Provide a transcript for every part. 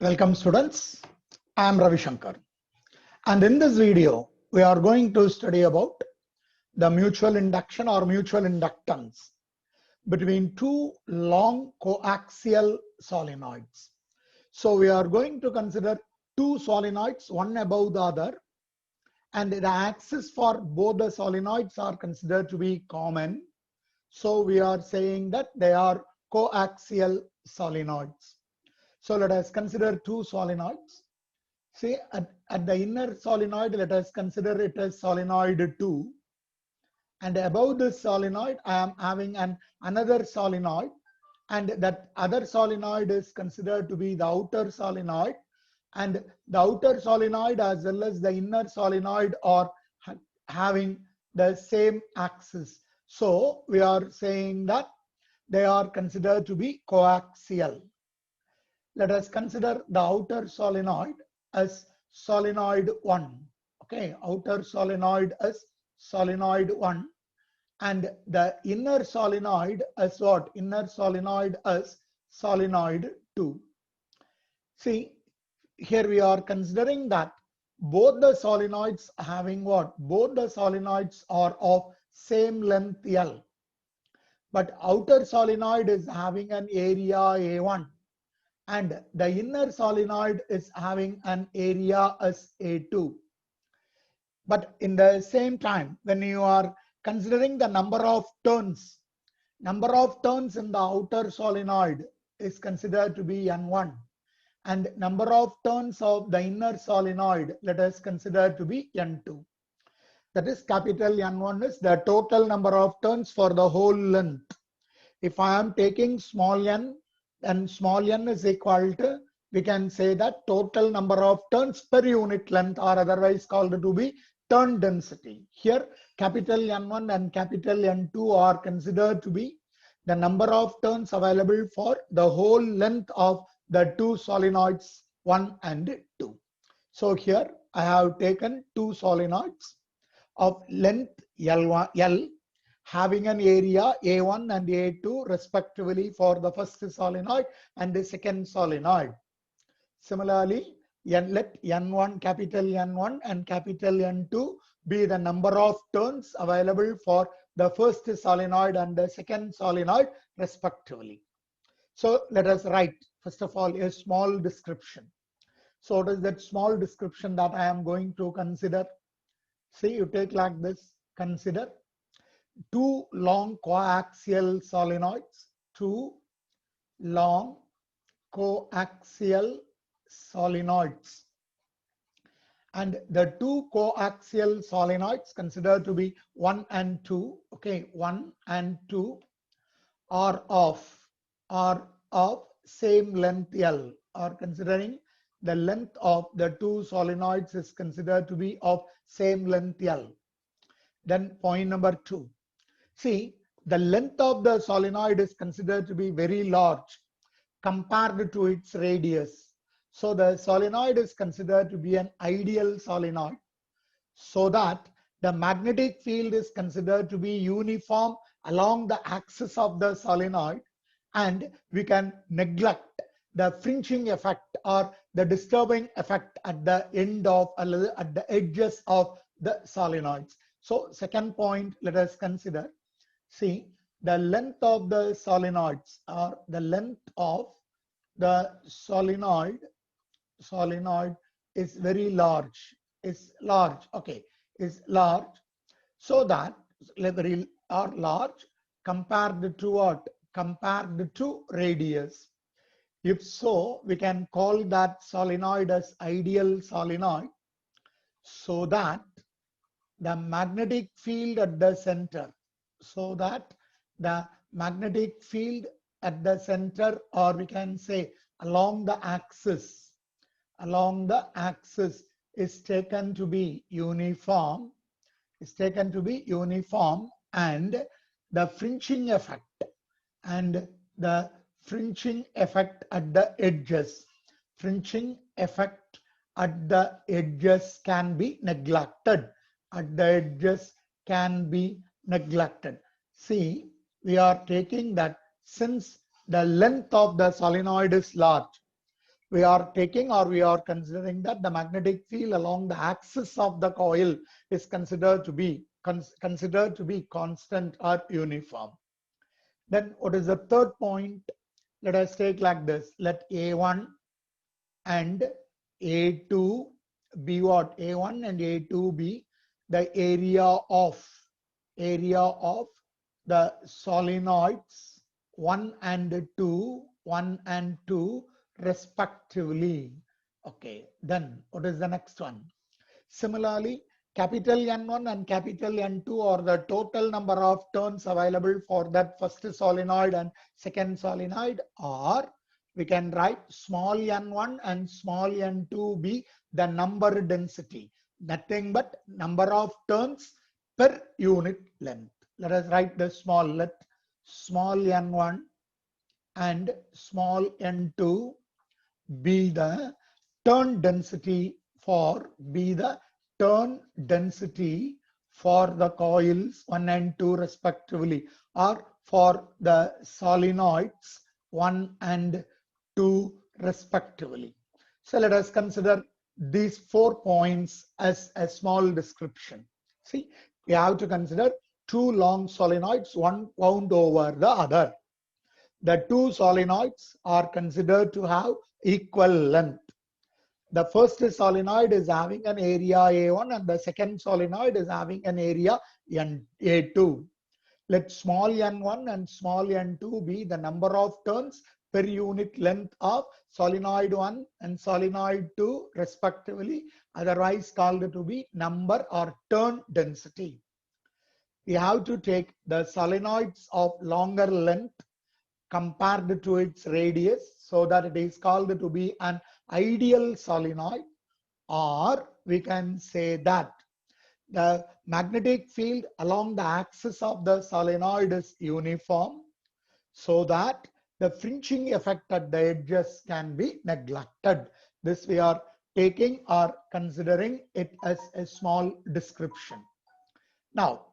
Welcome students, I am Ravi Shankar, and in this video we are going to study about the mutual induction or mutual inductance between two long coaxial solenoids. So we are going to consider two solenoids, one above the other, and the axis for both the solenoids are considered to be common. So we are saying that they are coaxial solenoids. So let us consider two solenoids. See, at the inner solenoid, let us consider it as solenoid 2. And above this solenoid, I am having another solenoid. And that other solenoid is considered to be the outer solenoid. And the outer solenoid as well as the inner solenoid are having the same axis. So we are saying that they are considered to be coaxial. Let us consider the outer solenoid as solenoid 1. Okay, outer solenoid as solenoid 1, and the inner solenoid as what? Inner solenoid as solenoid 2. See, here we are considering that both the solenoids having what? Both the solenoids are of same length L, but outer solenoid is having an area A1. And the inner solenoid is having an area as A2. But in the same time, when you are considering the number of turns in the outer solenoid is considered to be N1. And number of turns of the inner solenoid, let us consider to be N2. That is, capital N1 is the total number of turns for the whole length. If I am taking small n, and small n is equal to, we can say that total number of turns per unit length, or otherwise called to be turn density. Here capital N1 and capital N2 are considered to be the number of turns available for the whole length of the two solenoids 1 and 2. So here I have taken two solenoids of length L having an area A1 and A2 respectively for the first solenoid and the second solenoid. Similarly, let N1, capital N1 and capital N2 be the number of turns available for the first solenoid and the second solenoid respectively. So let us write, first of all, a small description. So what is that small description that I am going to consider? See, you take like this, consider two long coaxial solenoids, two long coaxial solenoids, and the two coaxial solenoids considered to be 1 and 2. Okay, 1 and 2 are of same length L, or considering the length of the two solenoids is considered to be of same length L. Then point number 2. See, the length of the solenoid is considered to be very large compared to its radius. So the solenoid is considered to be an ideal solenoid, so that the magnetic field is considered to be uniform along the axis of the solenoid, and we can neglect the fringing effect or the disturbing effect at the end of, at the edges of the solenoids. So second point, let us consider. See, the length of the solenoids, or the length of the solenoid is very large, okay, is large, so that very are large compared to what? Compared to radius. If so, we can call that solenoid as ideal solenoid, so that the magnetic field at the center, or we can say along the axis is taken to be uniform, and the fringing effect at the edges, can be neglected. See, we are taking that since the length of the solenoid is large, we are taking or we are considering that the magnetic field along the axis of the coil is considered to be constant or uniform. Then what is the third point? Let us take like this. Let A1 and A2 be what? A1 and A2 be the area of the solenoids 1 and 2 respectively. Okay, then what is the next one? Similarly, capital N1 and capital N2 are the total number of turns available for that first solenoid and second solenoid, or we can write small n1 and small n2 be the number density, nothing but number of turns per unit length. Let us write the small n1 and small n2 be the turn density for the coils 1 and 2 respectively, or for the solenoids 1 and 2 respectively. So let us consider these 4 points as a small description. See, we have to consider 2 long solenoids, one wound over the other. The 2 solenoids are considered to have equal length. The first solenoid is having an area A1 and the second solenoid is having an area A2. Let small n1 and small n2 be the number of turns per unit length of solenoid 1 and solenoid 2 respectively, otherwise called to be number or turn density. We have to take the solenoids of longer length compared to its radius so that it is called to be an ideal solenoid, or we can say that the magnetic field along the axis of the solenoid is uniform so that the fringing effect at the edges can be neglected. This we are taking or considering it as a small description. Now,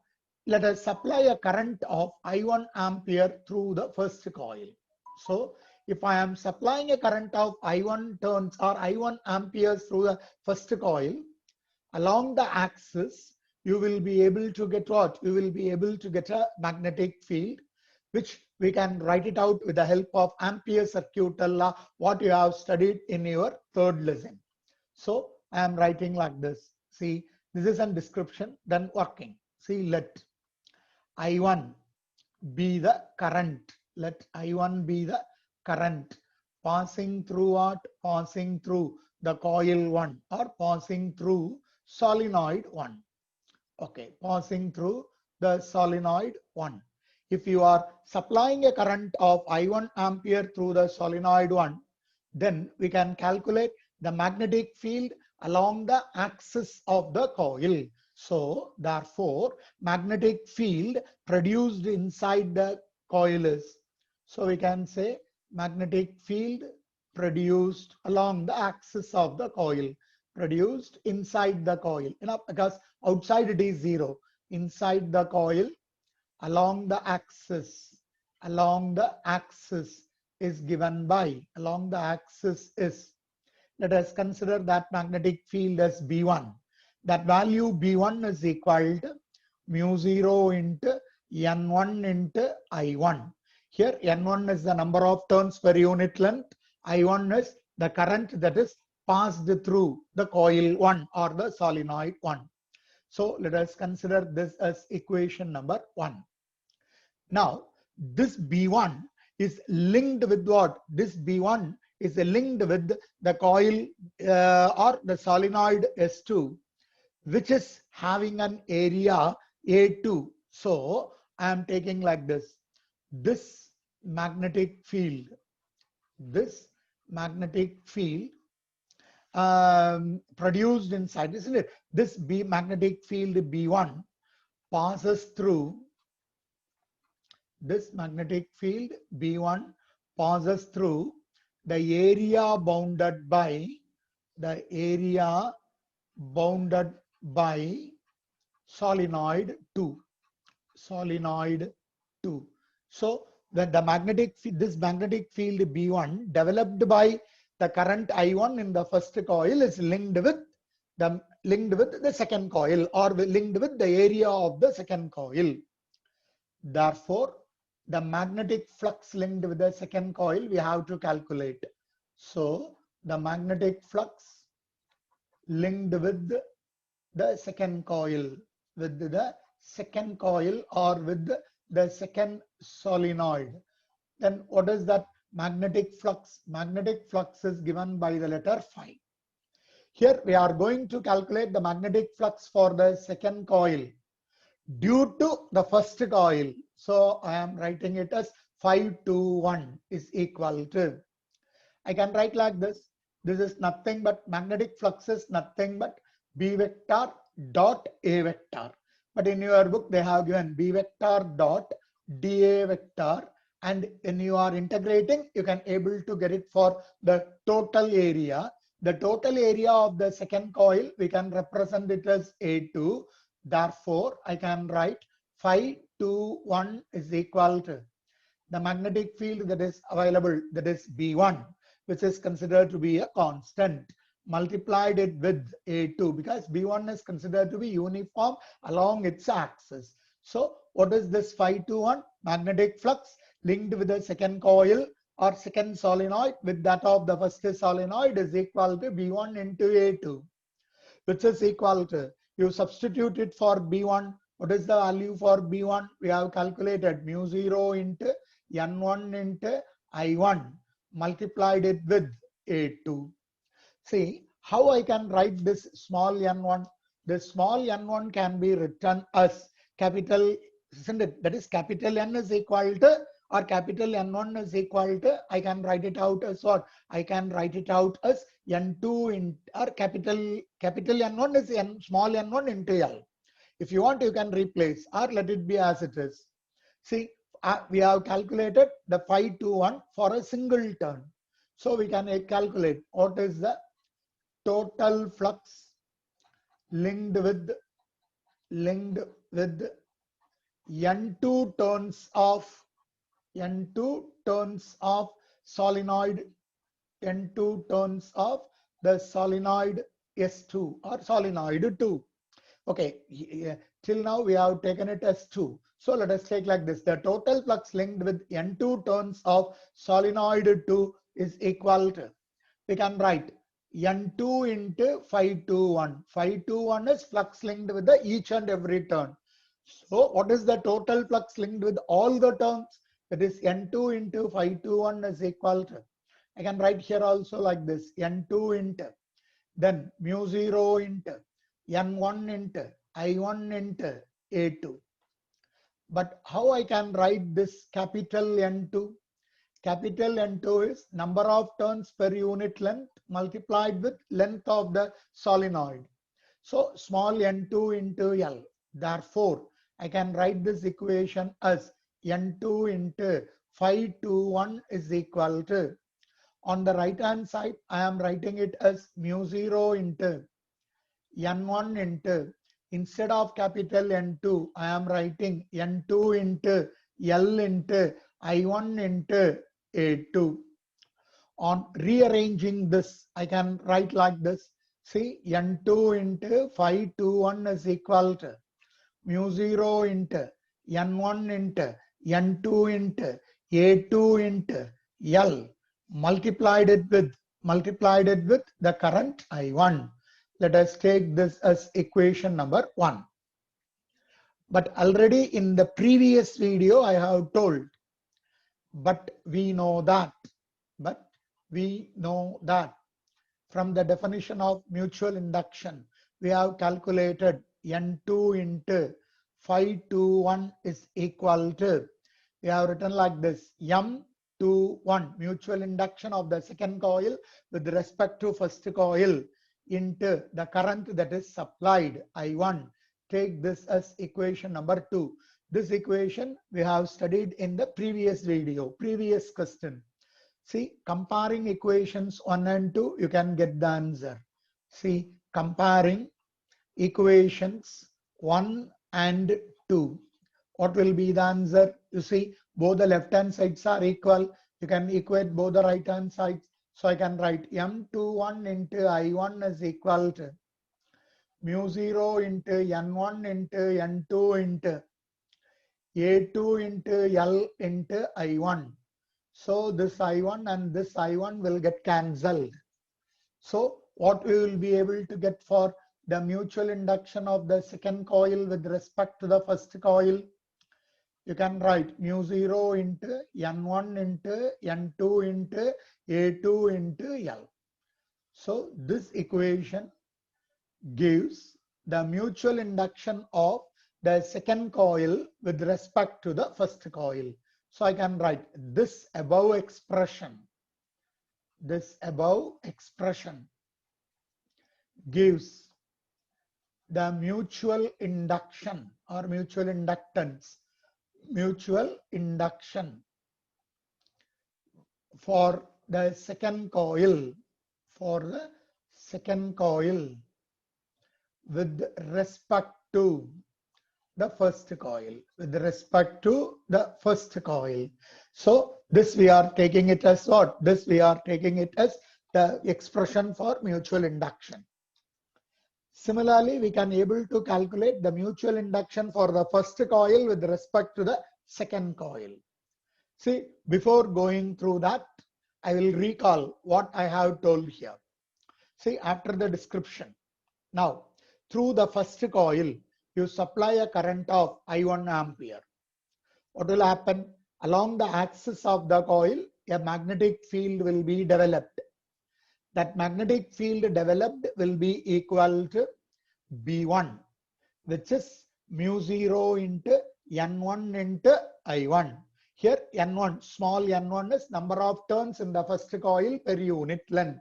let us supply a current of I1 ampere through the first coil. So, if I am supplying a current of I1 turns or I1 amperes through the first coil, along the axis, you will be able to get what? You will be able to get a magnetic field, which we can write it out with the help of Ampere circuit law, what you have studied in your third lesson. So, I am writing like this. See, this is a description, then working. See, let I1 be the current. Let I1 be the current passing through what? Passing through the coil 1 or passing through solenoid 1. Okay, passing through the solenoid 1. If you are supplying a current of I1 ampere through the solenoid 1, then we can calculate the magnetic field along the axis of the coil. So, therefore, magnetic field produced inside the coil is, so we can say magnetic field produced along the axis of the coil, produced inside the coil, because outside it is 0, inside the coil along the axis is given by, let us consider that magnetic field as B1. That value B1 is equal to mu 0 into N1 into I1. Here N1 is the number of turns per unit length. I1 is the current that is passed through the coil 1 or the solenoid 1. So let us consider this as equation number 1. Now this B1 is linked with what? This B1 is linked with the coil or the solenoid S2, which is having an area A2. So I am taking like this. This magnetic field produced inside, isn't it? This magnetic field B1 passes through, this magnetic field B1 passes through the area bounded by solenoid 2. So when the this magnetic field B1 developed by the current I1 in the first coil is linked with the second coil, or linked with the area of the second coil. Therefore, the magnetic flux linked with the second coil we have to calculate. So the magnetic flux linked with the second coil, or with the second solenoid. Then what is that magnetic flux? Magnetic flux is given by the letter phi. Here we are going to calculate the magnetic flux for the second coil due to the first coil. So I am writing it as 521 is equal to, I can write like this. This is nothing but magnetic flux is nothing but B vector dot A vector. But in your book they have given B vector dot dA vector, and when you are integrating you can able to get it for the total area. The total area of the second coil we can represent it as A2. Therefore I can write 521 is equal to the magnetic field that is available, that is B1, which is considered to be a constant, multiplied it with A2, because B1 is considered to be uniform along its axis. So what is this 521? Magnetic flux linked with the second coil or second solenoid with that of the first solenoid is equal to B1 into A2, which is equal to, you substitute it for B1. What is the value for B1? We have calculated mu 0 into N1 into I1, multiplied it with A2. See how I can write this small n1. This small n1 can be written as capital, isn't it? That is capital N is equal to, or capital N1 is equal to, I can write it out as what? I can write it out as N2 in, or capital N1 is small n1 into L. If you want, you can replace or let it be as it is. See, we have calculated the 521 for a single turn. So we can calculate what is the total flux linked with N2 turns of solenoid, N2 turns of the solenoid S2 or solenoid 2. Okay, till now we have taken it as 2. So let us take like this. The total flux linked with N2 turns of solenoid 2 is equal to, we can write N2 into 521. 521 is flux linked with the each and every turn. So what is the total flux linked with all the turns? That is N2 into 521 is equal to, I can write here also like this, N2 into, then mu 0 into N1 into I1 into A2. But how I can write this capital N2? Capital N2 is number of turns per unit length multiplied with length of the solenoid. So small n2 into L. Therefore, I can write this equation as n2 into 521 is equal to, on the right hand side, I am writing it as mu 0 into N1 into, instead of capital N2, I am writing N2 into L into I1 into A2. On rearranging this, I can write like this. See, N2 into 521 is equal to mu 0 into N1 into N2 into A2 into L, multiplied it with the current I1. Let us take this as equation number 1. But already in the previous video I have told, but we know that from the definition of mutual induction, we have calculated N2 into 521 is equal to, we have written like this, M21, mutual induction of the second coil with respect to first coil, into the current that is supplied, I1. Take this as equation number 2. This equation we have studied in the previous video, previous question. See, comparing equations 1 and 2, you can get the answer. See, comparing equations 1 and 2. What will be the answer? You see, both the left hand sides are equal. You can equate both the right hand sides. So I can write M21 into I1 is equal to mu0 into N1 into N2 into A2 into L into I1. So this I1 and this I1 will get cancelled. So what we will be able to get for the mutual induction of the second coil with respect to the first coil? You can write mu0 into N1 into N2 into A2 into L. So this equation gives the mutual induction of the second coil with respect to the first coil. So I can write this above expression. This above expression gives the mutual induction or mutual inductance, mutual induction for the second coil, with respect to the first coil, So this we are taking it as what? This we are taking it as the expression for mutual induction. Similarly, we can able to calculate the mutual induction for the first coil with respect to the second coil. See, before going through that, I will recall what I have told here. See, after the description. Now, through the first coil, you supply a current of I1 ampere. What will happen? Along the axis of the coil, a magnetic field will be developed. That magnetic field developed will be equal to B1, which is mu0 into N1 into I1. Here N1, small n1 is number of turns in the first coil per unit length,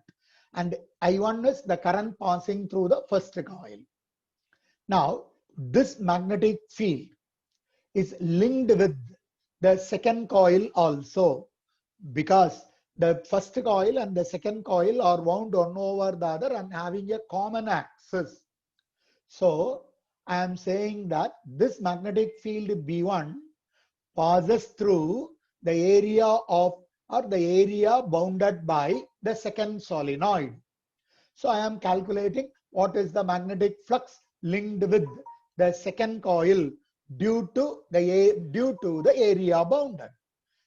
and I1 is the current passing through the first coil. Now, this magnetic field is linked with the second coil also, because the first coil and the second coil are wound one over the other and having a common axis. So I am saying that this magnetic field B1 passes through the area of or the area bounded by the second solenoid. So I am calculating what is the magnetic flux linked with the second coil due to the area bounded.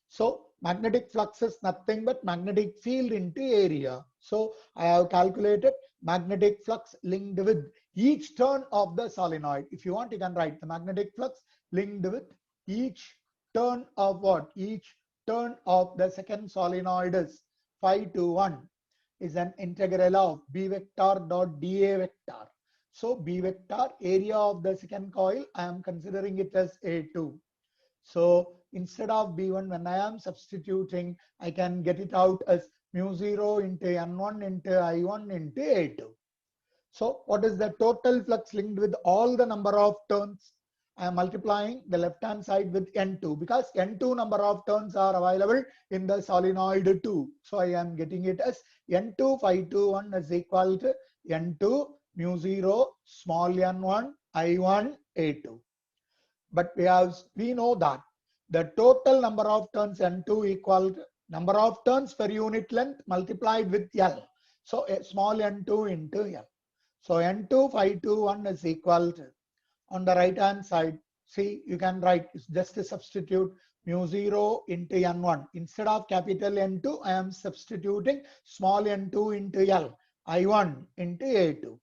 So magnetic flux is nothing but magnetic field into area. So I have calculated magnetic flux linked with each turn of the solenoid. If you want, you can write the magnetic flux linked with each turn of what? Each turn of the second solenoid is 5 to 1 is an integral of B vector dot dA vector. So B vector, area of the second coil, I am considering it as A2. So instead of B1, when I am substituting, I can get it out as mu0 into N1 into I1 into A2. So what is the total flux linked with all the number of turns? I am multiplying the left hand side with N2 because N2 number of turns are available in the solenoid 2. So I am getting it as N2 521 is equal to N2 mu0 small n1 I1 A2. But we know that the total number of turns N2 equal to number of turns per unit length multiplied with L. So a small n2 into L. So N2 521 is equal to, on the right hand side, see, you can write just to substitute mu0 into N1. Instead of capital N2, I am substituting small n2 into L, I1 into A2.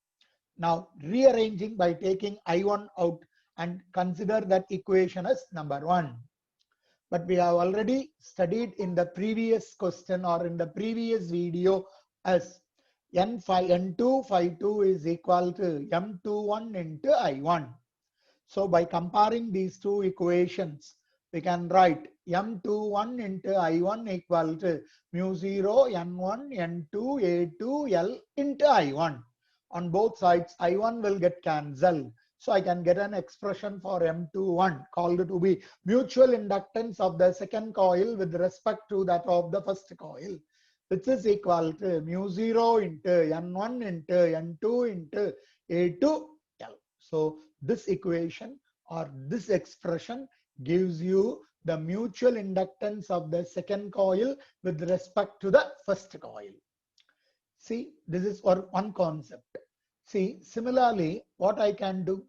Now rearranging by taking I1 out and consider that equation as number 1. But we have already studied in the previous question or in the previous video as N252 is equal to M21 into I1. So by comparing these two equations, we can write M21 into I1 equal to mu0 N1 N2 A2 L into I1. On both sides, I1 will get cancelled. So I can get an expression for M21 called to be mutual inductance of the second coil with respect to that of the first coil, which is equal to mu0 into N1 into N2 into A2 L. So this equation or this expression gives you the mutual inductance of the second coil with respect to the first coil. See, this is one concept. See, similarly, what I can do?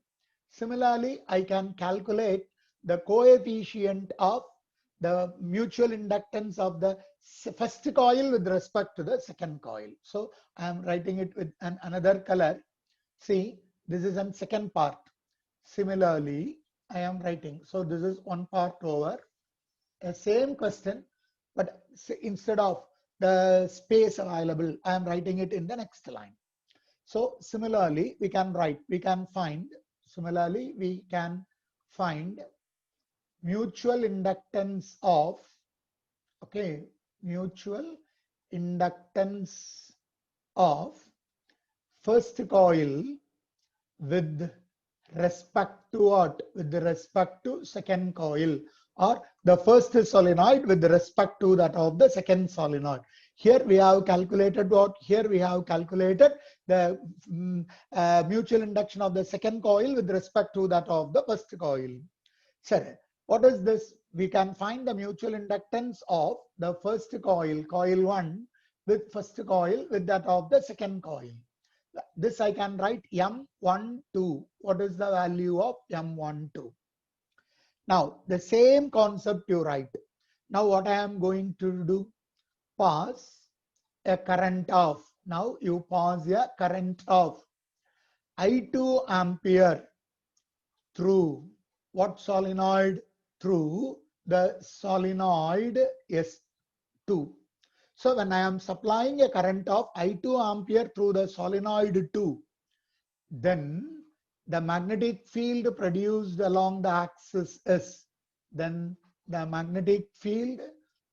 Similarly, I can calculate the coefficient of the mutual inductance of the first coil with respect to the second coil. So I am writing it with another color. See, this is a second part. Similarly, I am writing. So this is one part over a same question, but instead of the space available, I am writing it in the next line. So similarly, we can find mutual inductance of, okay, mutual inductance of first coil with respect to what? With respect to second coil, or the first solenoid with respect to that of the second solenoid. Here we have calculated what? Here we have calculated the mutual induction of the second coil with respect to that of the first coil. So what is this? We can find the mutual inductance of the first coil, coil 1, with first coil with that of the second coil. This I can write M12. What is the value of M12? Now the same concept you write. Now what I am going to do? Pass a current of. Now you pass a current of I2 ampere through what solenoid? Through the solenoid S2. So when I am supplying a current of I2 ampere through the solenoid 2, then the magnetic field produced along the axis S, then the magnetic field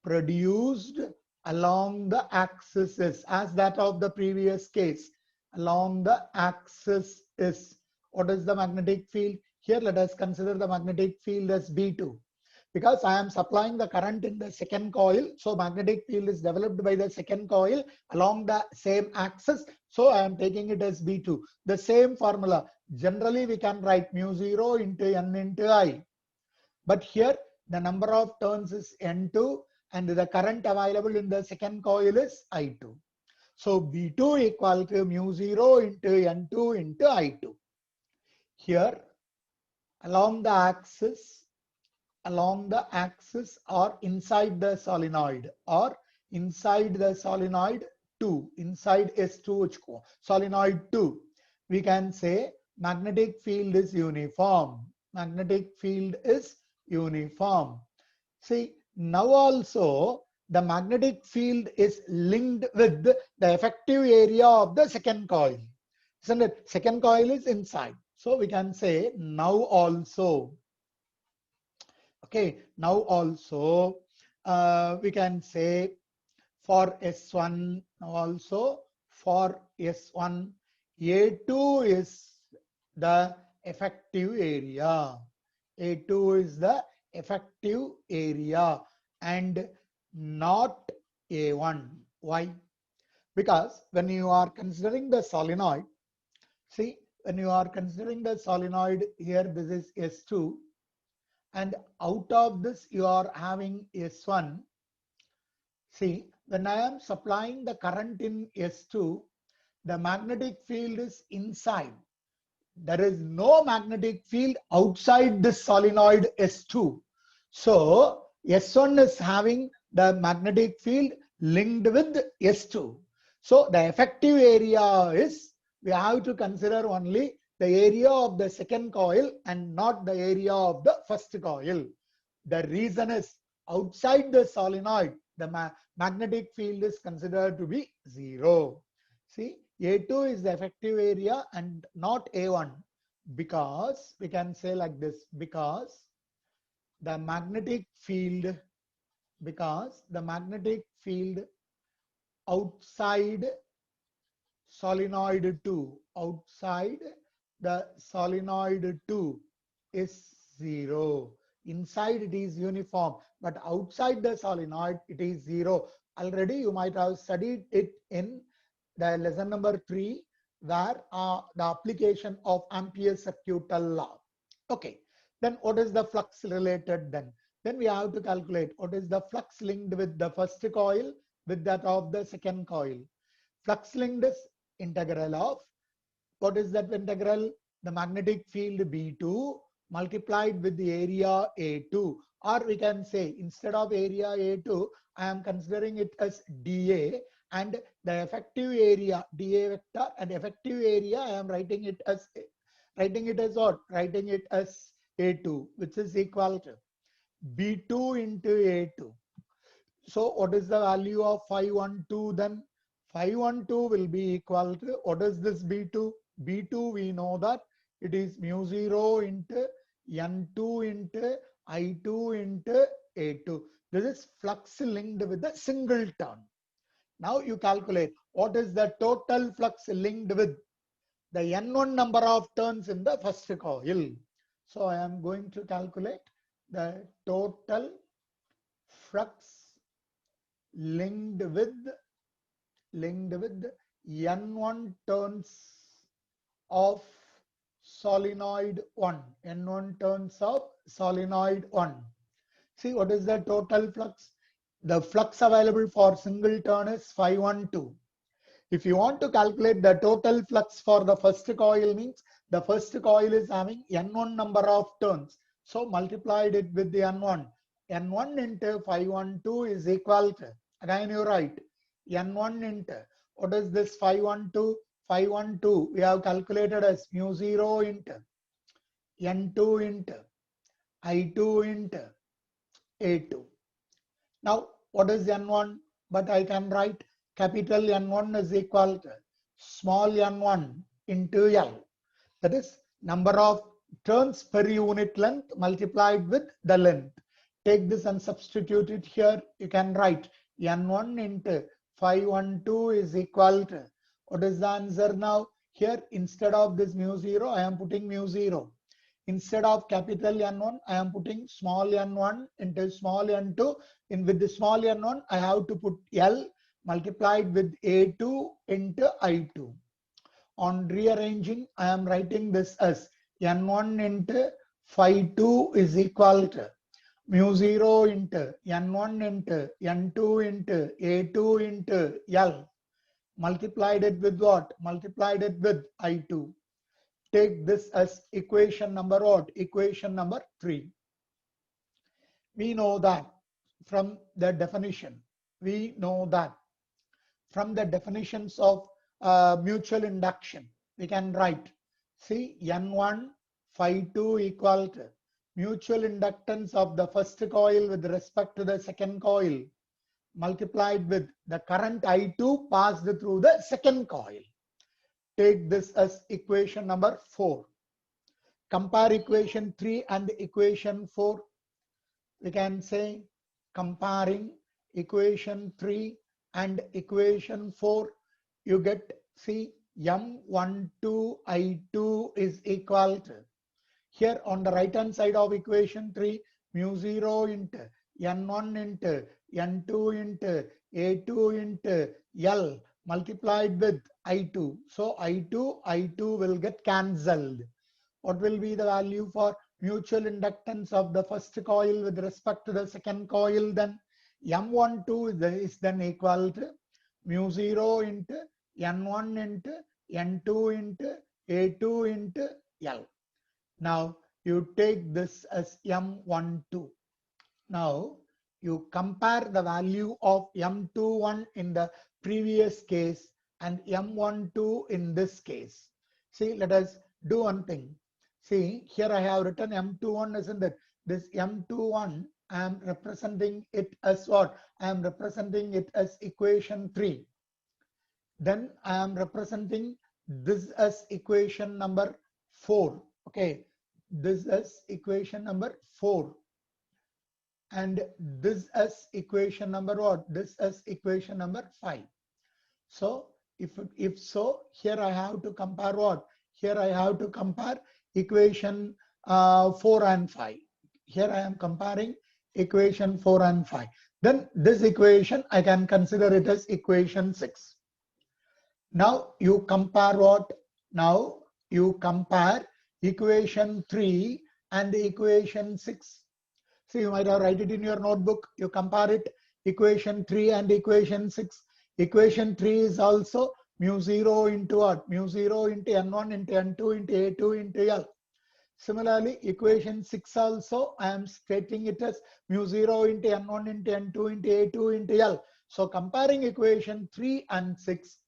produced along the axis S, as that of the previous case, along the axis S. What is the magnetic field? Here let us consider the magnetic field as B2. Because I am supplying the current in the second coil, so magnetic field is developed by the second coil along the same axis. So I am taking it as B2. The same formula. Generally, we can write mu0 into N into I. But here, the number of turns is N2 and the current available in the second coil is I2. So B2 equal to mu0 into N2 into I2. Here, along the axis or inside the solenoid 2, inside S2 solenoid 2, we can say magnetic field is uniform. Magnetic field is uniform. See, now also the magnetic field is linked with the effective area of the second coil. Isn't it? Second coil is inside. So we can say now also. Okay, now also we can say for S1, now also for S1, A2 is the effective area. A2 is the effective area and not A1. Why? Because when you are considering the solenoid, see, when you are considering the solenoid here, this is S2. And out of this, you are having S1. See, when I am supplying the current in S2, the magnetic field is inside. There is no magnetic field outside this solenoid S2. So, S1 is having the magnetic field linked with S2. So, the effective area is, we have to consider only the area of the second coil and not the area of the first coil. The reason is outside the solenoid, the magnetic field is considered to be 0. See, A2 is the effective area and not A1, because we can say like this, because the magnetic field outside solenoid 2, outside the solenoid 2 is 0. Inside it is uniform, but outside the solenoid it is 0. Already you might have studied it in the lesson number 3, where the application of Ampere's circuital law. Okay, then what is the flux related then? Then we have to calculate what is the flux linked with the first coil with that of the second coil. Flux linked is integral of, what is that integral? The magnetic field B2 multiplied with the area A2. Or we can say, instead of area A2, I am considering it as dA, and the effective area dA vector and effective area I am writing it as what? Writing it as A2, which is equal to B2 into A2. So what is the value of 512 then? 512 will be equal to, what is this B2? B2 we know that it is mu0 into N2 into I2 into A2. This is flux linked with a single turn. Now you calculate what is the total flux linked with the N1 number of turns in the first coil. So I am going to calculate the total flux linked with N1 turns of solenoid 1. N1 turns of solenoid 1. See, what is the total flux? The flux available for single turn is 512. If you want to calculate the total flux for the first coil, means the first coil is having N1 number of turns. So multiplied it with the N1. N1 into 512 is equal to, again you write, N1 into, what is this 512? 512 we have calculated as mu0 into N2 into I2 into A2. Now what is N1? But I can write capital N1 is equal to small n1 into L. That is number of turns per unit length multiplied with the length. Take this and substitute it here. You can write N1 into 512 is equal to, what is the answer now? Here instead of this mu0, I am putting mu0. Instead of capital N1, I am putting small n1 into small n2. With the small n1, I have to put L multiplied with A2 into I2. On rearranging, I am writing this as N1 into phi2 is equal to mu0 into N1 into N2 into A2 into L. Multiplied it with what? Multiplied it with I2. Take this as equation number what? Equation number 3. We know that from the definition. We know that from the definitions of mutual induction, we can write, see, N1 phi2 equal to mutual inductance of the first coil with respect to the second coil multiplied with the current I2 passed through the second coil. Take this as equation number 4. Compare equation 3 and equation 4. We can say, comparing equation 3 and equation 4, you get, see, M12 I2 is equal to, here on the right hand side of equation 3, mu0 into N1 into N2 into A2 into L multiplied with I2. So I2 will get cancelled. What will be the value for mutual inductance of the first coil with respect to the second coil? Then M12 is then equal to mu0 into N1 into N2 into A2 into L. Now you take this as M12. Now you compare the value of M21 in the previous case and M12 in this case. See, let us do one thing. See, here I have written M21, isn't it? This M21, I am representing it as what? I am representing it as equation 3. Then I am representing this as equation number 4. Okay, this is equation number 4. And this as equation number what? This as equation number 5. So if so, here I have to compare what? Here I have to compare equation 4 and 5. Here I am comparing equation 4 and 5. Then this equation I can consider it as equation 6. Now you compare what? Now you compare equation 3 and equation 6. So you might have write it in your notebook. You compare it, equation 3 and equation 6. Equation 3 is also mu 0 into what? Mu 0 into N1 into N2 into A2 into L. Similarly, equation 6 also, I am stating it as mu 0 into N1 into N2 into A2 into L. So comparing equation 3 and 6,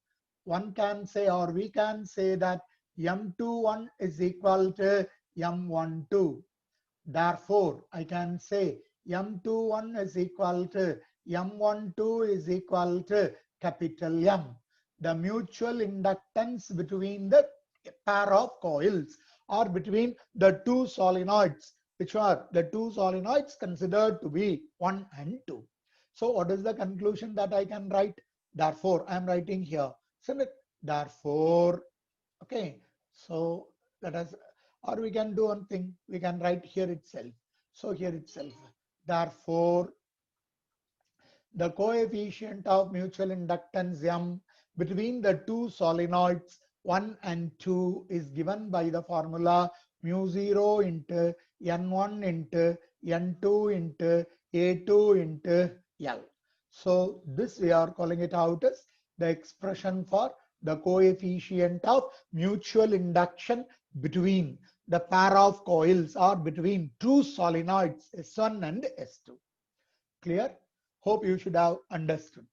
one can say, or we can say that M21 is equal to M12. Therefore, I can say M21 is equal to M12 is equal to capital M. The mutual inductance between the pair of coils or between the two solenoids, which are the two solenoids considered to be 1 and 2. So what is the conclusion that I can write? Therefore, I am writing here. So therefore, okay. So let us, or we can do one thing, we can write here itself. So here itself, therefore, the coefficient of mutual inductance M between the two solenoids 1 and 2 is given by the formula mu 0 into N1 into N2 into A2 into L. So this we are calling it out as the expression for the coefficient of mutual induction between the pair of coils or between two solenoids S1 and S2. Clear? Hope you should have understood.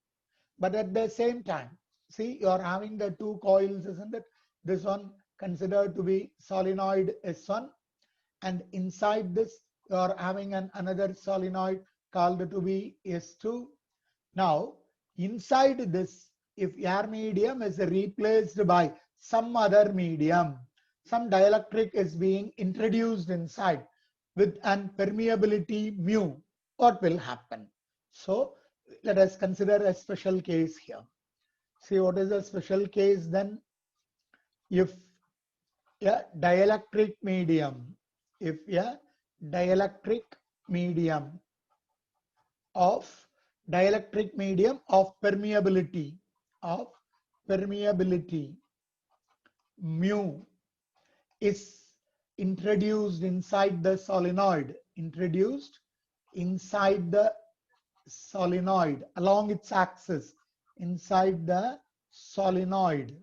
But at the same time, see, you are having the two coils, isn't it? This one considered to be solenoid S1, and inside this you are having another solenoid called to be S2. Now, inside this, if air medium is replaced by some other medium, some dielectric is being introduced inside with an permeability mu, what will happen? So let us consider a special case here. See, what is a special case then? If a dielectric medium, if a dielectric medium of permeability mu is introduced inside the solenoid, along its axis, inside the solenoid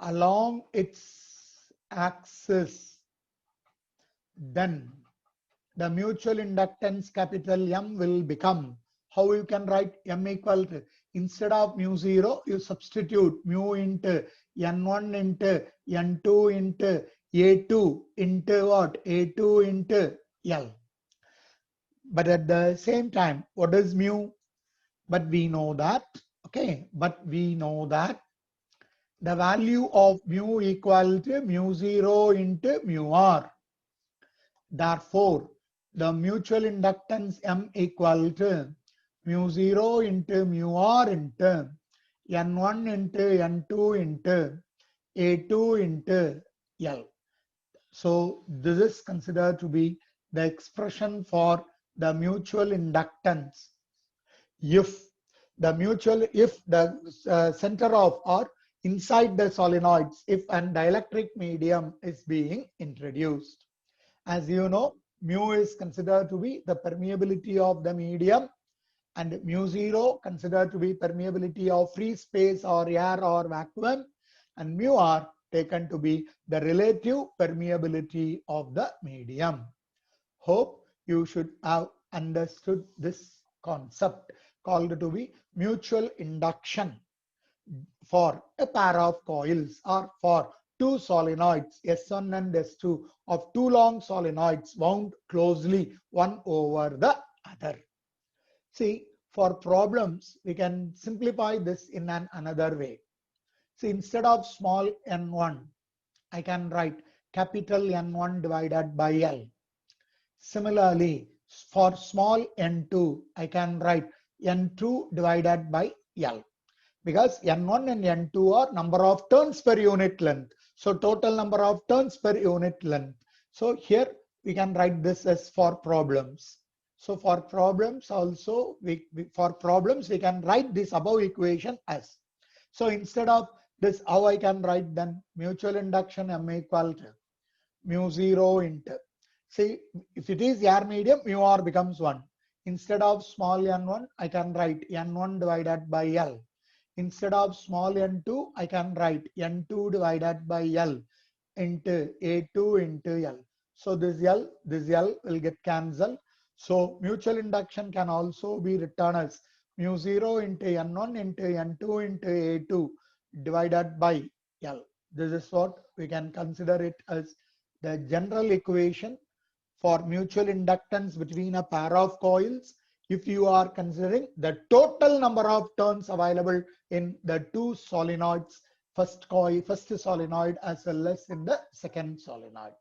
along its axis, then the mutual inductance capital M will become, how you can write M equal to, instead of mu 0, you substitute mu into N1 into N2 into A2 into what? A2 into L. But at the same time, what is mu? But we know that, okay, but we know that the value of mu equal to mu 0 into mu r. Therefore, the mutual inductance M equal to mu 0 into mu r into N1 into N2 into A2 into L. So this is considered to be the expression for the mutual inductance. If the center of or inside the solenoids, if an dielectric medium is being introduced. As you know, mu is considered to be the permeability of the medium, and mu 0 considered to be permeability of free space or air or vacuum, and mu r taken to be the relative permeability of the medium. Hope you should have understood this concept called to be mutual induction for a pair of coils or for two solenoids S1 and S2 of two long solenoids wound closely one over the other. See, for problems, we can simplify this in another way. See, instead of small n1, I can write capital N1 divided by L. Similarly, for small n2, I can write n2 divided by L. Because N1 and N2 are number of turns per unit length. So total number of turns per unit length. So here we can write this as for problems. So for problems also, we can write this above equation as. So instead of this, how I can write then mutual induction M equal to mu 0 into, see, if it is air medium, mu r becomes 1. Instead of small n1, I can write n1 divided by L. Instead of small n2, I can write n2 divided by L into A2 into L. So this L will get cancelled. So mutual induction can also be written as mu 0 into N1 into N2 into A2 divided by L. This is what we can consider it as the general equation for mutual inductance between a pair of coils if you are considering the total number of turns available in the two solenoids, first solenoid as well as in the second solenoid.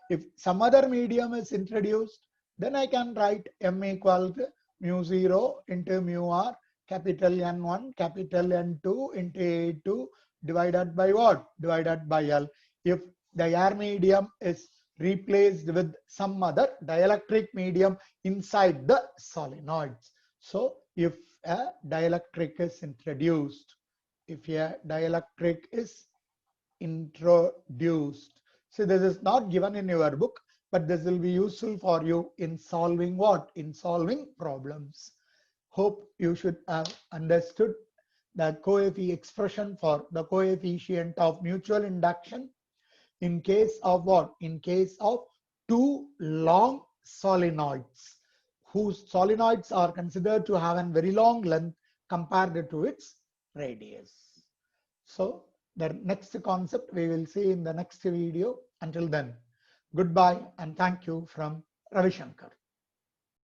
If some other medium is introduced, then I can write M equal to mu 0 into mu r capital N1 capital N2 into A2 divided by what? Divided by L. If the air medium is replaced with some other dielectric medium inside the solenoids. So if a dielectric is introduced, so this is not given in your book, but this will be useful for you in solving what? In solving problems. Hope you should have understood the expression for the coefficient of mutual induction in case of what? In case of two long solenoids whose solenoids are considered to have a very long length compared to its radius. So the next concept we will see in the next video. Until then, goodbye and thank you from Ravi Shankar.